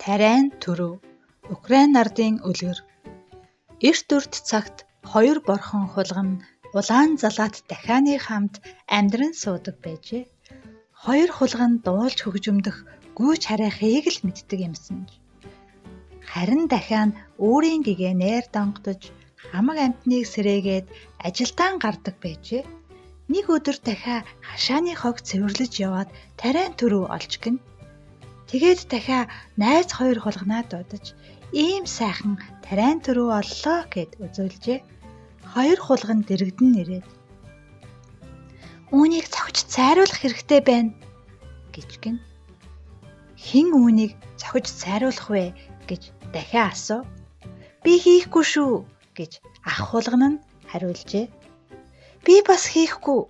Тарайн төрөв. Украин ардын үлгэр. Эрт үрт цагт хоёр борхон хулган улаан залаат дахианы хамт амьдран суудаг байжээ. Хоёр хулган дуулж хөгжөмдөх гүйж харайхыг л мэддэг юмсан. Харин дахиан өөрийн гэгээ нээр донгодож хамаг амтныг сэрээгээд ажилдаан гардаг байжээ. Нэг өдөр дахиа хашааны хог цэвэрлэж яваад тарайн төрөв олж гин. Тэгээд дахиа найз хоёр хулганаа дуудаж ийм сайхан тарайн төрөв оллоо гэд үзүүлжээ. Хоёр хулган дэрэгдэн нэрээд үүнийг цохиж цайруулах хэрэгтэй байна гэж гин. Хэн үүнийг цохиж цайруулах вэ гэж дахиа асуув. Би хийхгүй шүү гэж ах хулган нь хариулжээ. Би бас хийхгүй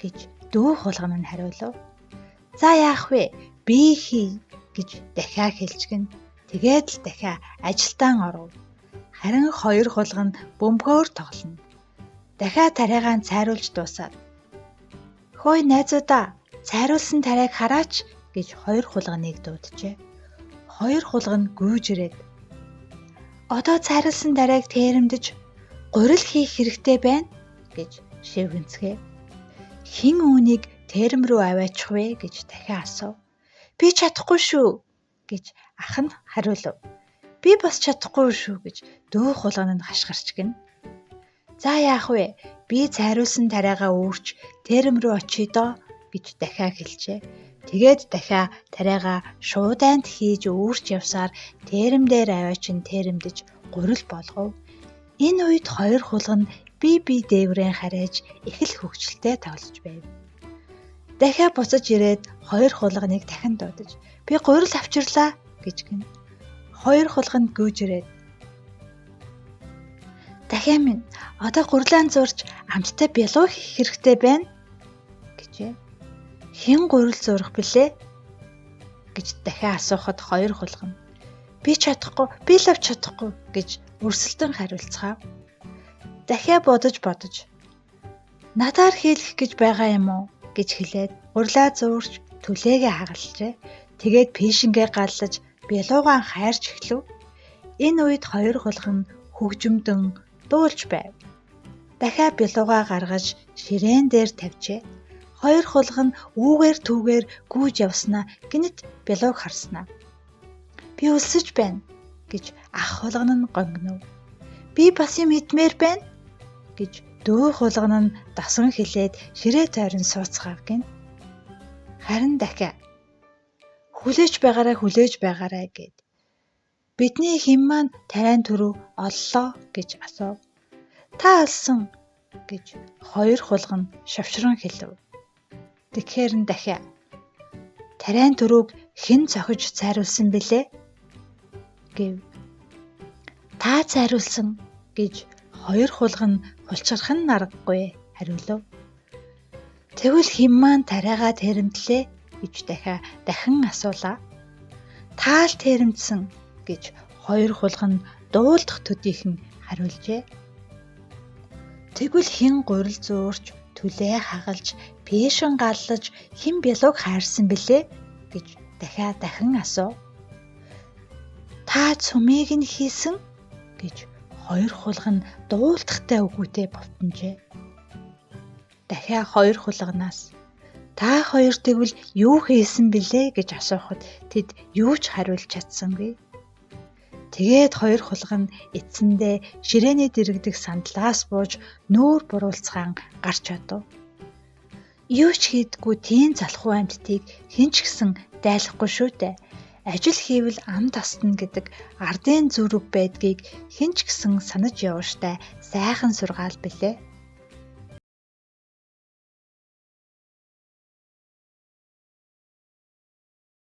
гэж дүү хулган нь хариулав. За яах вэ? Би хий гэж дахиа хэлжгэн. Тэгээд л дахиа ажилдаан оров. Харин хоёр хулган бөмбөгөөр тоглоно. Дахиа тариагаан цайруулж дуусаад "Хөөе найзуудаа, цайруулсан тариаг хараач" гэж хоёр хулганыг дууджээ. Хоёр хулган гүйж ирээд "Одоо цайруулсан тариаг тэрэмдэж гурил хийх хэрэгтэй байна" гэж шивгэнцгээ. Хэн үүнийг тэрэм рүү аваачих вэ гэж дахиа асуув. "Би чадахгүй шүү" гэж ах нь хариулав. "Би бас чадахгүй шүү" гэж дүү хулган нь хашгирч гин. "За яах вэ? Би цайруулсан тариагаа өөрч тэрэм рүү очие доо" гэж дахиа хэлжээ. Тэгээд дахиа тариагаа шуудайнд хийж өөрч явсаар тэрэм дээр аваачин тэрэмдэж гурил болгов. Энэ үед хоёр хулган бие дээврээ харайж их л хөвгчлөлтэй тоглож байв. Дахиа буцаж ирээд хоёр хулганыг дахин дуудаж "Би гурил авчирлаа" гэж гин. Хоёр хулганд гүйж ирээд "Дахиа минь, одоо гурилаан зурж амттай бялуу хийх хэрэгтэй байна" гэжээ. "Хэн гурил зурах билээ?" гэж дахиа асуухад хоёр хулган "Би чадахгүй, би л авч чадахгүй" гэж өрсөлдөн хариулцгаав. Дахиа бодож "Надаар хийлгэх гэж байгаа юм уу?" гэж хэлээд гурилаа зуурч түлээгээ хагалжээ. Тэгээд пишингээ галлаж бялуугаан хайрч эхлэв. Энэ үед хоёр хулган хөгжөмдөн дуулж байв. Дахиа бялуугаа гаргаж ширээн дээр тавьжээ. Хоёр хулган үүгээр түүгээр гүйж явснаа гинэт бялууг харснаа. "Би өлсөж байна" гэж ах хулган нь гонгинов. "Би бас юм идмээр байна" гэж дүү хулган нь дасган хэлээд ширээ тойрон сууцгаав гин. Харин дахиа "Хүлээж байгаарай" гэд "Бидний хэм маань тарайн төрөв оллоо" гэж асуув. "Та олсон" гэж хоёр хулган шавшран хэлв. Тэгэхээр нь дахиа "Тарайн төрөвг хэн цохиж цайруулсан бэлээ?" гэв. "Та цайруулсан" гэж хоёр хулган хулчгархан аргагүй хариулав. "Тэгвэл хэм маань тариагаа тэрэмдлээ" гэж дахин асуулаа. "Таа л тэрэмдсэн" гэж хоёр хулган дуулдах төдийхөн хариулжээ. Тэгвэл хэн гурил зуурч түлээ хагалж пишин галлаж хэн бялууг хайрсан бэлээ гэж дахин асуув. "Та цүмийг нь хийсэн" гэж хоёр хулган дуулдахтай үгүйтэй бовтонжээ. Дахиа хоёр хулганаас "Та хоёр тэгвэл юу хийсэн бэлээ" гэж асуухад тэд юу ч хариулж чадсангүй. Тэгээд хоёр хулган эцэндээ ширээний дэрэгдэх сандлаас бууж нүүр буруулцгаан гарч одов. Юу ч хийдэггүй тийм залхуу амьтдыг хэн ч гэсэн дайлахгүй шүү дээ. Ажил хийвэл ам тасна гэдэг ардын зүрэг байдгийг хэн ч гэсэн санаж явууштай сайхан сургаал билээ.